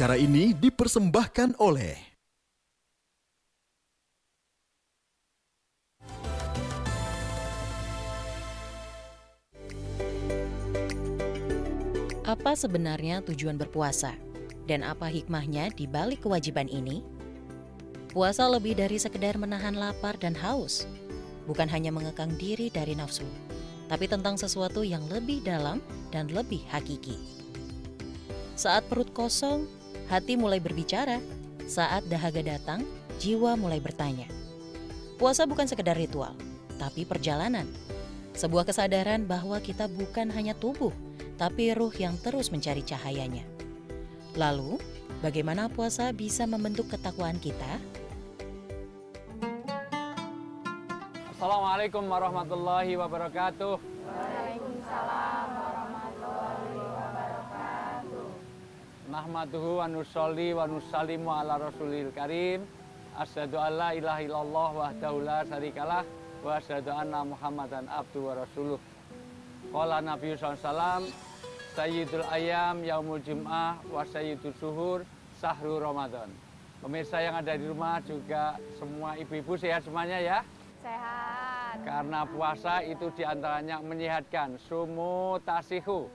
Acara ini dipersembahkan oleh Apa sebenarnya tujuan berpuasa? Dan apa hikmahnya di balik kewajiban ini? Puasa lebih dari sekedar menahan lapar dan haus. Bukan hanya mengekang diri dari nafsu, tapi tentang sesuatu yang lebih dalam dan lebih hakiki. Saat perut kosong, hati mulai berbicara. Saat dahaga datang, jiwa mulai bertanya. Puasa bukan sekedar ritual, tapi perjalanan. Sebuah kesadaran bahwa kita bukan hanya tubuh, tapi ruh yang terus mencari cahayanya. Lalu, bagaimana puasa bisa membentuk ketakwaan kita? Assalamualaikum warahmatullahi wabarakatuh. Waalaikumsalam warahmatullahi wabarakatuh. Nahmaduhu wa nusolli wa nusallimu ala rasulil karim. Asyhadu an la ilaha illallah wahdahu la syarikalah wa asyhadu anna muhammadan abduhu wa rasuluh. Qala Nabi sallallahu alaihi wasallam, Sayyidul ayam yaumul jum'ah wa sayyidul suhur sahru Ramadan. Pemirsa yang ada di rumah juga semua ibu-ibu sehat semuanya ya. Sehat. Karena puasa itu diantaranya menyehatkan. Sumu tasihu.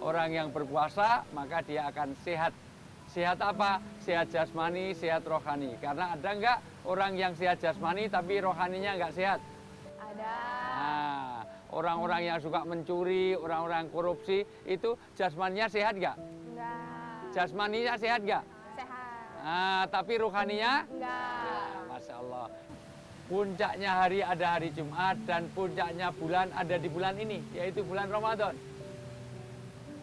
Orang yang berpuasa maka dia akan sehat. Sehat apa? Sehat jasmani, sehat rohani. Karena ada enggak orang yang sehat jasmani tapi rohaninya enggak sehat? Ada. Nah, orang-orang yang suka mencuri, orang-orang korupsi, itu jasmaninya sehat enggak? Enggak. Jasmaninya sehat enggak? Sehat. Nah, tapi rohaninya? Enggak. Masya Allah. Puncaknya hari ada hari Jumat dan puncaknya bulan ada di bulan ini, yaitu bulan Ramadan.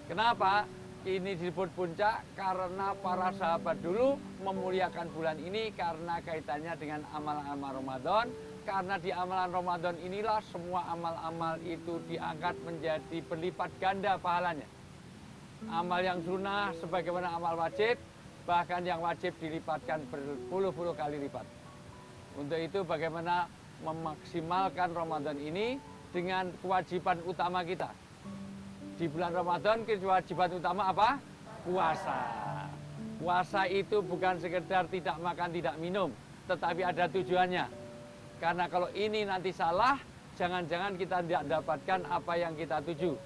Kenapa? Ini disebut puncak karena para sahabat dulu memuliakan bulan ini karena kaitannya dengan amal-amal Ramadan. Karena di amalan Ramadan inilah semua amal-amal itu diangkat menjadi berlipat ganda pahalanya. Amal yang sunnah sebagaimana amal wajib, bahkan yang wajib dilipatkan berpuluh-puluh kali lipat. Untuk itu bagaimana memaksimalkan Ramadan ini dengan kewajiban utama kita. Di bulan Ramadan kewajiban utama apa? Puasa. Puasa itu bukan sekedar tidak makan, tidak minum, tetapi ada tujuannya. Karena kalau ini nanti salah, jangan-jangan kita tidak dapatkan apa yang kita tuju.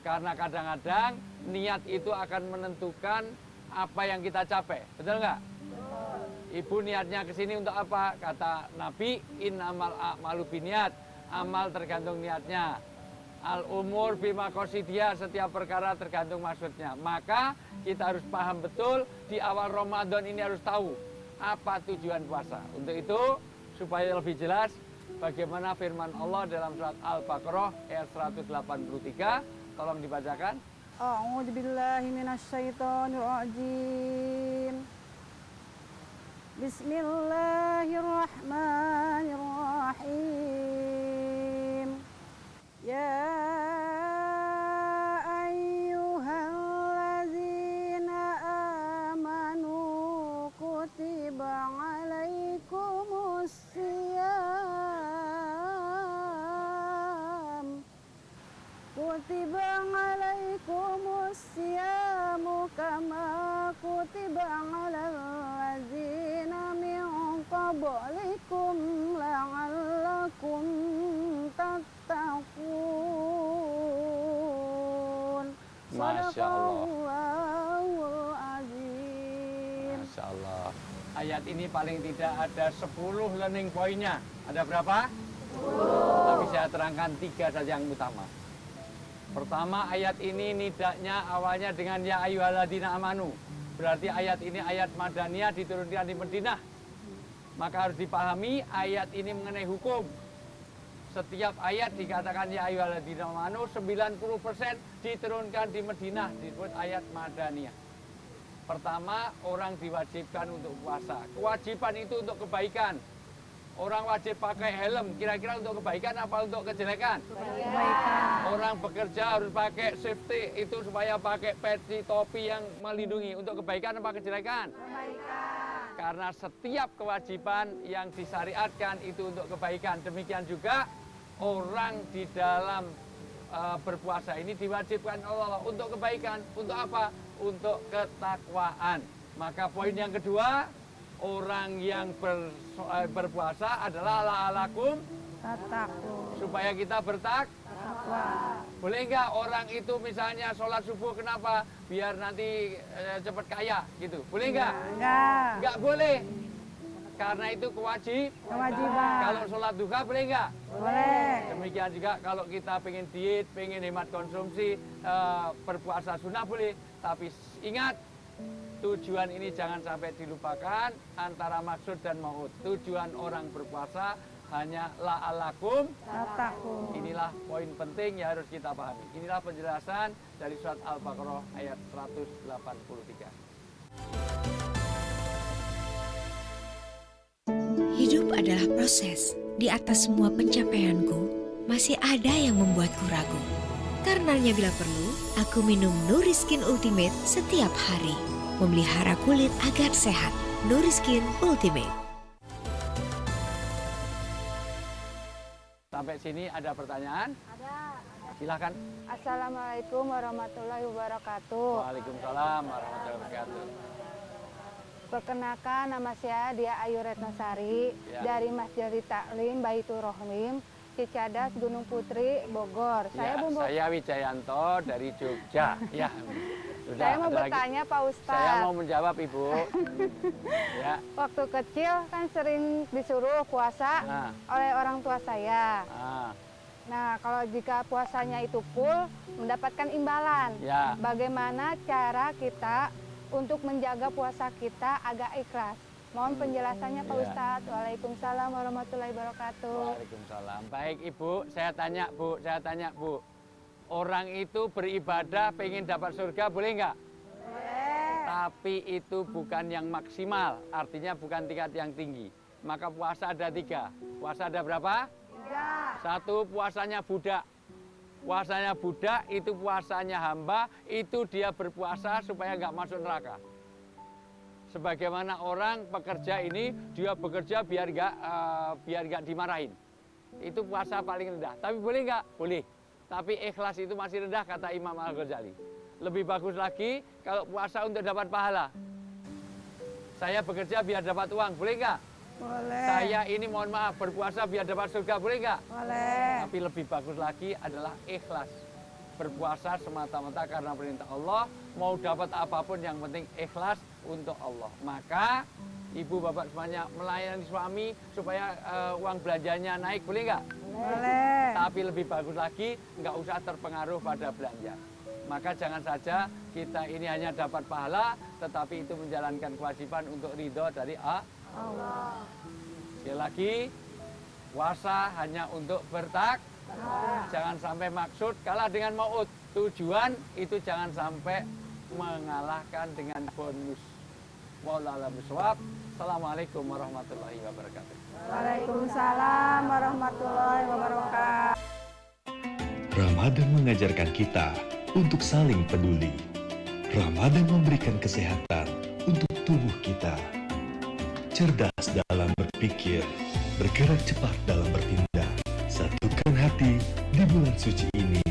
Karena kadang-kadang niat itu akan menentukan apa yang kita capai. Betul nggak? Ibu niatnya ke sini untuk apa? Kata Nabi, innamal a'malu binniyat. Amal tergantung niatnya. Al-umur bima qasidiya, setiap perkara tergantung maksudnya. Maka kita harus paham betul di awal Ramadan ini harus tahu apa tujuan puasa. Untuk itu supaya lebih jelas bagaimana firman Allah dalam surat Al-Baqarah ayat 183. Tolong dibacakan. A'udzu billahi minasyaitonir rajim. Bismillahirrahmanirrahim. Ya ayyuhallazina amanu kutiba alaikumus siyam. Kutiba alaikumus siyamu kama kutiba alal ladzina min qablikum la'allakum tattaqun. Masya Allah. Sadaqallahul azim. Masya Allah. Ayat ini paling tidak ada 10 learning point-nya. Ada berapa? 10. Tapi saya terangkan 3 saja yang utama. Pertama, ayat ini nidaknya awalnya dengan ya ayyuhalladzina amanu. Berarti ayat ini ayat Madaniyah diturunkan di Madinah. Maka harus dipahami ayat ini mengenai hukum. Setiap ayat dikatakan ya ayyuhalladzina amanu, 90% diturunkan di Madinah, disebut ayat Madaniyah. Pertama, orang diwajibkan untuk puasa. Kewajiban itu untuk kebaikan. Orang wajib pakai helm, kira-kira untuk kebaikan apa untuk kejelekan? Kebaikan. Orang bekerja harus pakai safety, itu supaya pakai peci, topi yang melindungi. Untuk kebaikan apa kejelekan? Kebaikan. Karena setiap kewajiban yang disyariatkan itu untuk kebaikan. Demikian juga orang di dalam berpuasa ini diwajibkan Allah untuk kebaikan. Untuk apa? untuk ketakwaan. Maka poin yang kedua, orang yang berpuasa adalah la'alakum Tatakun. supaya kita Takwa. Boleh nggak orang itu misalnya sholat subuh kenapa? Biar nanti cepat kaya gitu. Boleh nggak? Enggak. Nggak boleh. Karena itu Kewajiban. Kalau sholat duha boleh nggak? Boleh. Demikian juga kalau kita pengen diet, pengen hemat konsumsi, berpuasa sunnah boleh. Tapi ingat, tujuan ini jangan sampai dilupakan antara maksud dan maud. Tujuan orang berpuasa hanya la'alakum. Tatakun. Inilah poin penting yang harus kita pahami. Inilah penjelasan dari surat Al-Baqarah ayat 183. Hidup adalah proses. Di atas semua pencapaianku, masih ada yang membuatku ragu. Karenanya bila perlu, aku minum Nuriskin Ultimate setiap hari. Memelihara kulit agar sehat. Nuriskin Ultimate. Sampai sini ada pertanyaan? Ada. Silakan. Assalamualaikum warahmatullahi wabarakatuh. Waalaikumsalam warahmatullahi wabarakatuh. Perkenalkan, nama saya Dia Ayu Retnosari Ya. dari Masjid Taklim Baitur Rohim, Cicadas, Gunung Putri, Bogor. Saya Wijayanto dari Jogja. Ya. Sudah, Saya mau ada lagi? bertanya Pak Saya Ustadz. mau menjawab Ibu. Ya. Waktu kecil kan sering disuruh puasa Nah. oleh orang tua saya. Ah, Nah, kalau jika puasanya itu full, mendapatkan imbalan. ya. Bagaimana cara kita untuk menjaga puasa kita agak ikhlas? Mohon penjelasannya Pak Ya. Ustadz. Waalaikumsalam warahmatullahi wabarakatuh. Waalaikumsalam. Baik Ibu, saya tanya Bu. Orang itu beribadah pengen dapat surga boleh nggak? Boleh. Tapi itu bukan yang maksimal, artinya bukan tingkat yang tinggi. Maka puasa ada 3. Puasa ada berapa? 3. 1, puasanya budak. Puasanya budak itu puasanya hamba, itu dia berpuasa supaya nggak masuk neraka. Sebagaimana orang pekerja ini, dia bekerja biar nggak dimarahin. Itu puasa paling rendah. Tapi boleh nggak? Boleh. Tapi ikhlas itu masih rendah kata Imam Al-Ghazali. Lebih bagus lagi kalau puasa untuk dapat pahala. Saya bekerja biar dapat uang, boleh nggak? Boleh. Saya ini mohon maaf berpuasa biar dapat surga, boleh nggak? Boleh. Tapi lebih bagus lagi adalah ikhlas. Berpuasa semata-mata karena perintah Allah, mau dapat apapun yang penting ikhlas untuk Allah. Maka ibu bapak semuanya melayani suami supaya uang belanjanya naik, boleh nggak? Boleh. Tapi lebih bagus lagi nggak usah terpengaruh pada belanja. Maka jangan saja kita ini hanya dapat pahala, tetapi itu menjalankan kewajiban untuk ridho dari Allah. Sekali lagi, puasa hanya untuk jangan sampai maksud kalah dengan maut. Tujuan itu jangan sampai mengalahkan dengan bonus. Wallahu a'lam bishawab. Assalamualaikum warahmatullahi wabarakatuh. Waalaikumsalam warahmatullahi wabarakatuh. Ramadan mengajarkan kita untuk saling peduli. Ramadan memberikan kesehatan untuk tubuh kita. Cerdas dalam berpikir, bergerak cepat dalam bertindak. Satukan hati di bulan suci ini,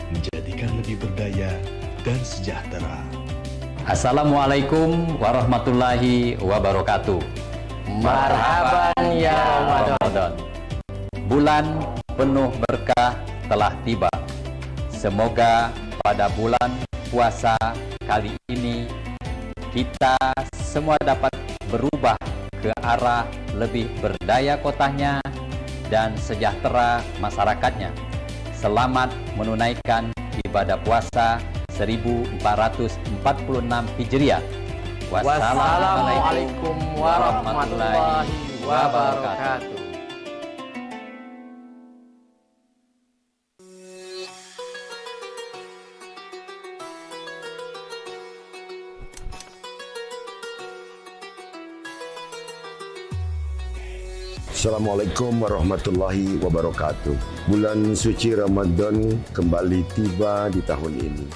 menjadikan lebih berdaya dan sejahtera. Assalamualaikum warahmatullahi wabarakatuh. Marhaban ya Ramadan. Bulan penuh berkah telah tiba. Semoga pada bulan puasa kali ini kita semua dapat berubah ke arah lebih berdaya kotanya dan sejahtera masyarakatnya. Selamat menunaikan ibadah puasa 1446 Hijriah. Wassalamualaikum warahmatullahi wabarakatuh. Assalamualaikum warahmatullahi wabarakatuh. Bulan suci Ramadan kembali tiba di tahun ini.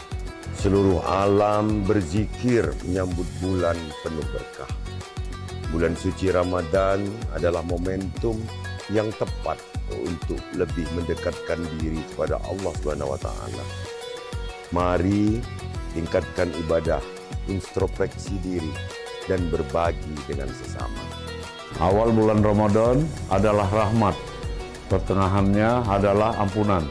Seluruh alam berzikir menyambut bulan penuh berkah. Bulan suci Ramadan adalah momentum yang tepat untuk lebih mendekatkan diri kepada Allah Subhanahu wa taala. Mari tingkatkan ibadah introspeksi diri, dan berbagi dengan sesama. Awal bulan Ramadan adalah rahmat, pertengahannya adalah ampunan,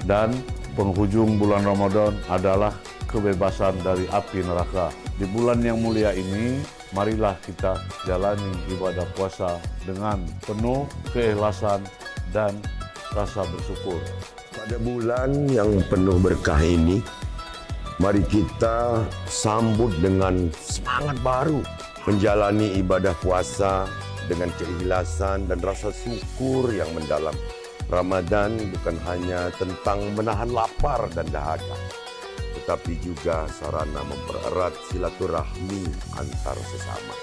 dan penghujung bulan Ramadan adalah kebebasan dari api neraka. Di bulan yang mulia ini, marilah kita jalani ibadah puasa dengan penuh keikhlasan dan rasa bersyukur. Pada bulan yang penuh berkah ini, mari kita sambut dengan semangat baru, menjalani ibadah puasa dengan keikhlasan dan rasa syukur yang mendalam. Ramadan bukan hanya tentang menahan lapar dan dahaga, tetapi juga sarana mempererat silaturahmi antar sesama.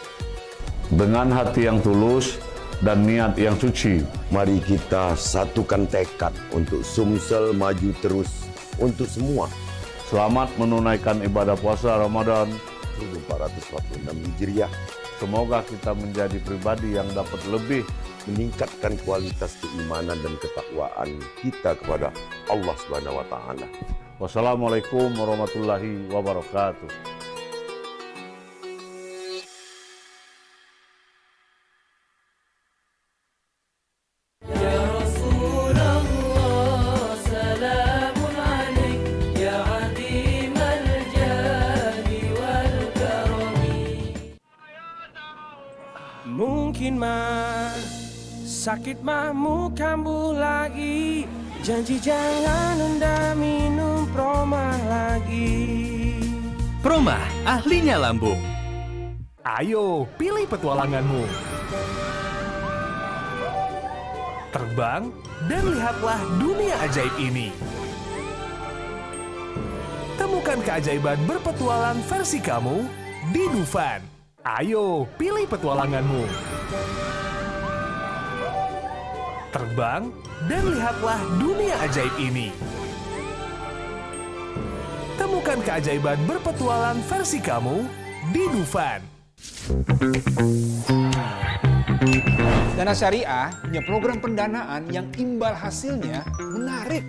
Dengan hati yang tulus dan niat yang suci, Mari kita satukan tekad untuk sumsel maju terus untuk semua. selamat menunaikan ibadah puasa Ramadan. 1446 Hijriah, Semoga kita menjadi pribadi yang dapat lebih meningkatkan kualitas keimanan dan ketakwaan kita kepada Allah Subhanahu wa taala. Wassalamualaikum warahmatullahi wabarakatuh. Mungkin mah sakit mahmu kambuh lagi. Janji jangan nunda minum Promah lagi. Promah, ahlinya lambung. Ayo, pilih petualanganmu. Terbang dan lihatlah dunia ajaib ini. Temukan keajaiban berpetualang versi kamu di Dufan. Ayo, pilih petualanganmu. Terbang dan lihatlah dunia ajaib ini. Temukan keajaiban berpetualang versi kamu di Dufan. Dana Syariah punya program pendanaan yang imbal hasilnya menarik.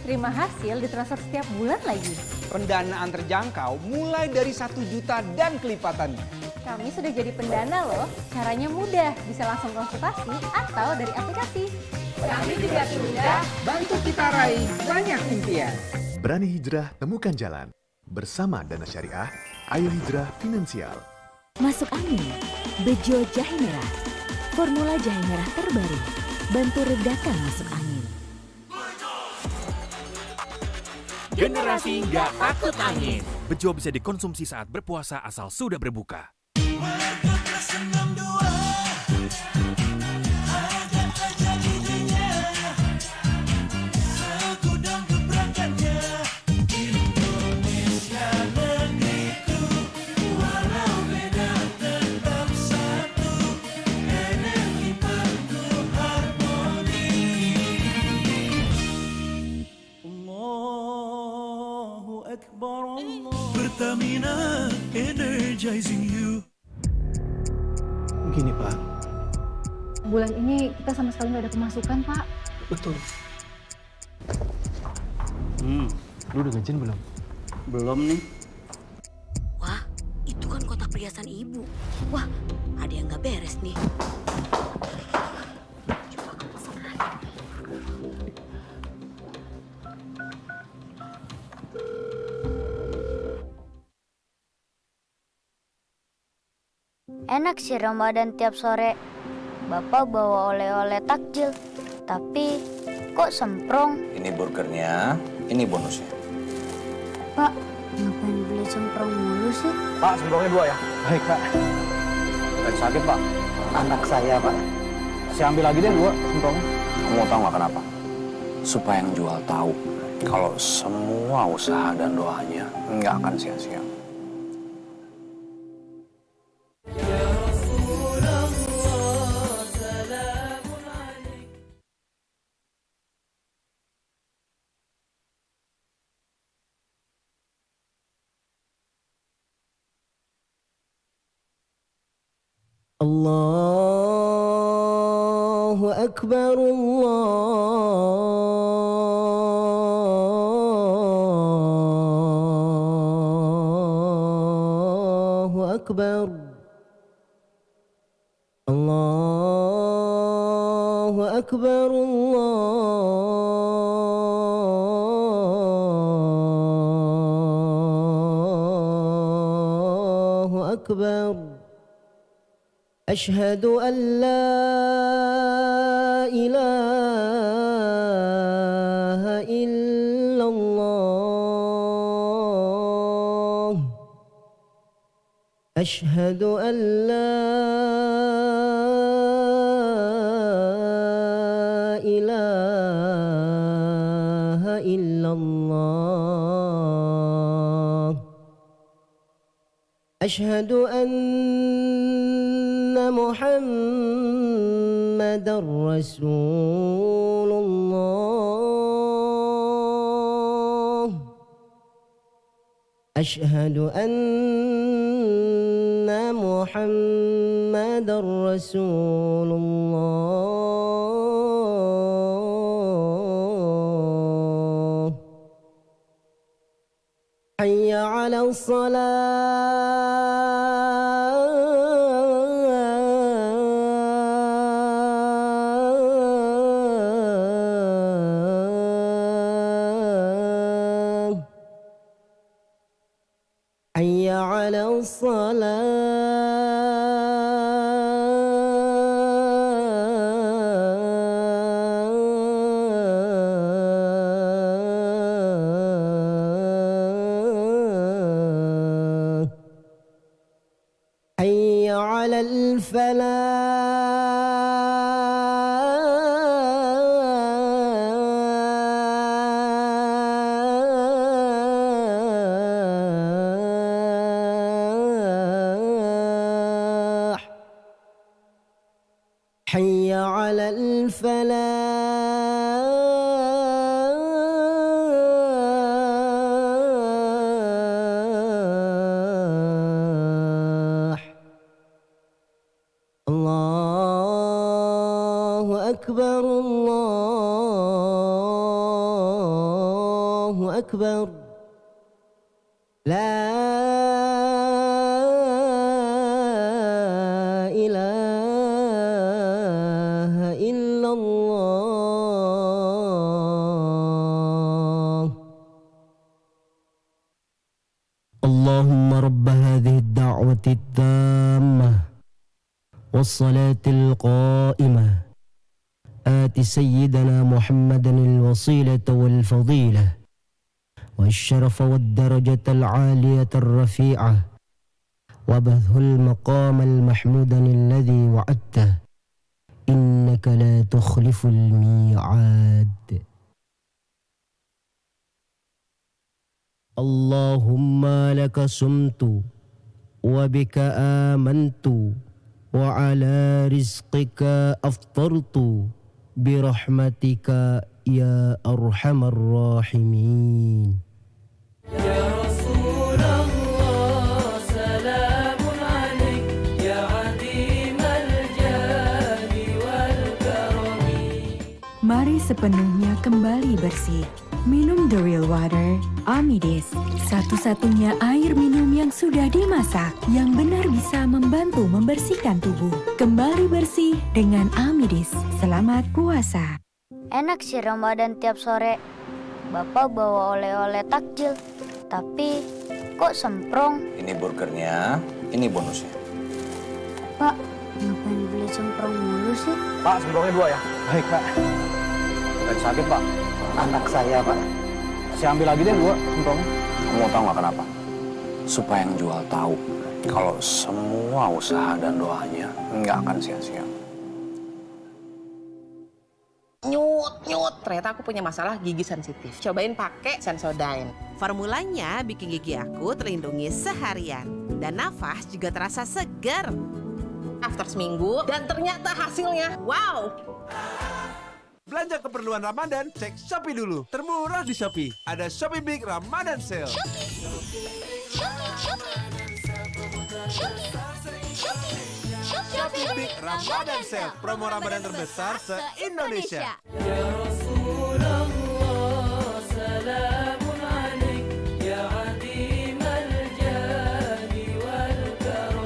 Terima hasil ditransfer setiap bulan lagi. Pendanaan terjangkau mulai dari 1 juta dan kelipatannya. Kami sudah jadi pendana loh. Caranya mudah, bisa langsung konsultasi atau dari aplikasi. Kami juga sudah Bantu kita raih banyak impian. Berani hijrah, temukan jalan. Bersama Dana Syariah, ayo hijrah finansial. Masuk angin, Bejo Jahe Merah. Formula jahe merah terbaru, bantu redakan masuk angin. Generasi nggak takut angin. Bejo bisa dikonsumsi saat berpuasa asal sudah berbuka. Pertamina energizing you. Begini Pak. Bulan ini kita sama sekali nggak ada pemasukan, Pak. Betul. Lu udah gajian belum? Belum nih. Wah, itu kan kotak perhiasan ibu. Wah, ada yang nggak beres nih. Enak sih Ramadan tiap sore. Bapak bawa oleh-oleh takjil. Tapi kok semprong? Ini burgernya, ini bonusnya. Pak, ngapain beli semprong mulu sih? Pak, semprongnya 2 ya? Baik, Pak. Lagi sakit, Pak? Anak saya, Pak. Saya ambil lagi deh 2 semprongnya. Kamu mau tahu nggak kenapa? Supaya yang jual tahu kalau semua usaha dan doanya nggak akan sia-sia. Allahu Akbar, أكبر الله أكبر الله أكبر أشهد أن لا إله إلا الله أشهد أن لا إله إلا الله أشهد أن محمدًا رسول الله أشهد أن محمدًا رسول الله حي على الصلاة حي على الصلاة حي على الفلاح حي على الفلاح الله أكبر الله أكبر لا إله إلا الله اللهم رب هذه الدعوة التامة والصلاة القائمة آت سيدنا محمدا الوسيلة والفضيلة والشرف والدرجة العالية الرفيعة وابعثه المقام المحمود الذي وعدته إنك لا تخلف الميعاد اللهم لك صمت وبك آمنت وعلى رزقك أفطرت برحمتك يا أرحم الراحمين يا رسول الله سلام عليك يا عظيم الجاه والكرم. Mari sepenuhnya kembali bersih. Minum The Real Water Amidis, satu-satunya air minum yang sudah dimasak, yang benar bisa membantu membersihkan tubuh. Kembali bersih dengan Amidis. Selamat puasa. Enak sih Ramadan tiap sore. Bapak bawa oleh-oleh takjil. Tapi kok semprong? Ini burgernya, ini bonusnya. Pak, ngapain beli semprong mulu sih? Pak, semprongnya 2 ya. Baik, Pak. Bukan sakit, Pak. Anak saya, Pak. Saya ambil lagi deh 2 semprongnya. Kamu mau tahu nggak kenapa? Supaya yang jual tahu kalau semua usaha dan doanya nggak akan sia-sia. Nyut, ternyata aku punya masalah gigi sensitif. Cobain pakai Sensodyne. Formulanya bikin gigi aku terlindungi seharian. Dan nafas juga terasa segar. After seminggu, dan ternyata hasilnya, wow! Belanja keperluan Ramadan, cek Shopee dulu. Termurah di Shopee. Ada Shopee Big Ramadan Sale. Shopee Big Ramadan Sale. Promo Ramadan terbesar se-Indonesia. Ya Rasulullah salamun alaik ya adim al-jadi wal karam.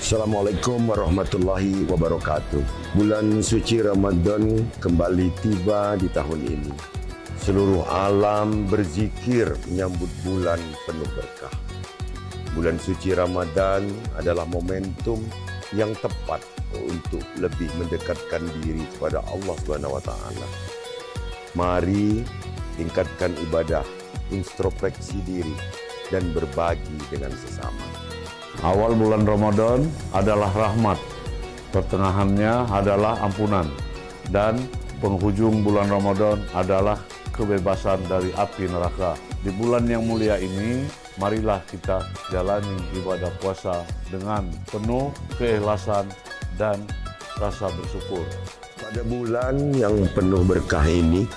Assalamualaikum warahmatullahi wabarakatuh. Bulan suci Ramadan kembali tiba di tahun ini. Seluruh alam berzikir menyambut bulan penuh berkah. Bulan suci Ramadan adalah momentum yang tepat untuk lebih mendekatkan diri kepada Allah SWT. Mari tingkatkan ibadah, introspeksi diri, dan berbagi dengan sesama. Awal bulan Ramadan adalah rahmat, pertengahannya adalah ampunan, dan penghujung bulan Ramadan adalah kebebasan dari api neraka. Di bulan yang mulia ini, marilah kita jalani ibadah puasa dengan penuh keikhlasan dan rasa bersyukur. Pada bulan yang penuh berkah ini,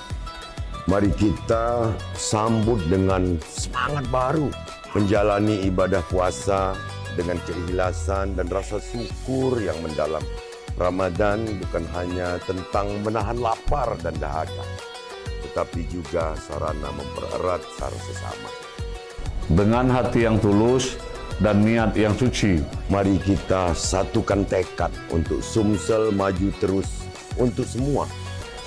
mari kita sambut dengan semangat baru, menjalani ibadah puasa dengan keikhlasan dan rasa syukur yang mendalam. Ramadan bukan hanya tentang menahan lapar dan dahaga, tetapi juga sarana mempererat sarana sesama. Dengan hati yang tulus dan niat yang suci, mari kita satukan tekad untuk sumsel maju terus untuk semua.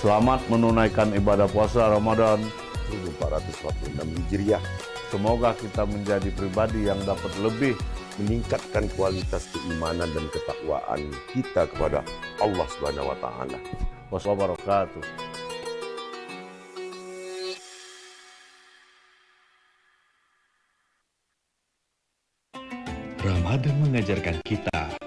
Selamat menunaikan ibadah puasa Ramadan 1446 Hijriah. Semoga kita menjadi pribadi yang dapat lebih meningkatkan kualitas keimanan dan ketakwaan kita kepada Allah SWT. Wassalamualaikum. Ramadan mengajarkan kita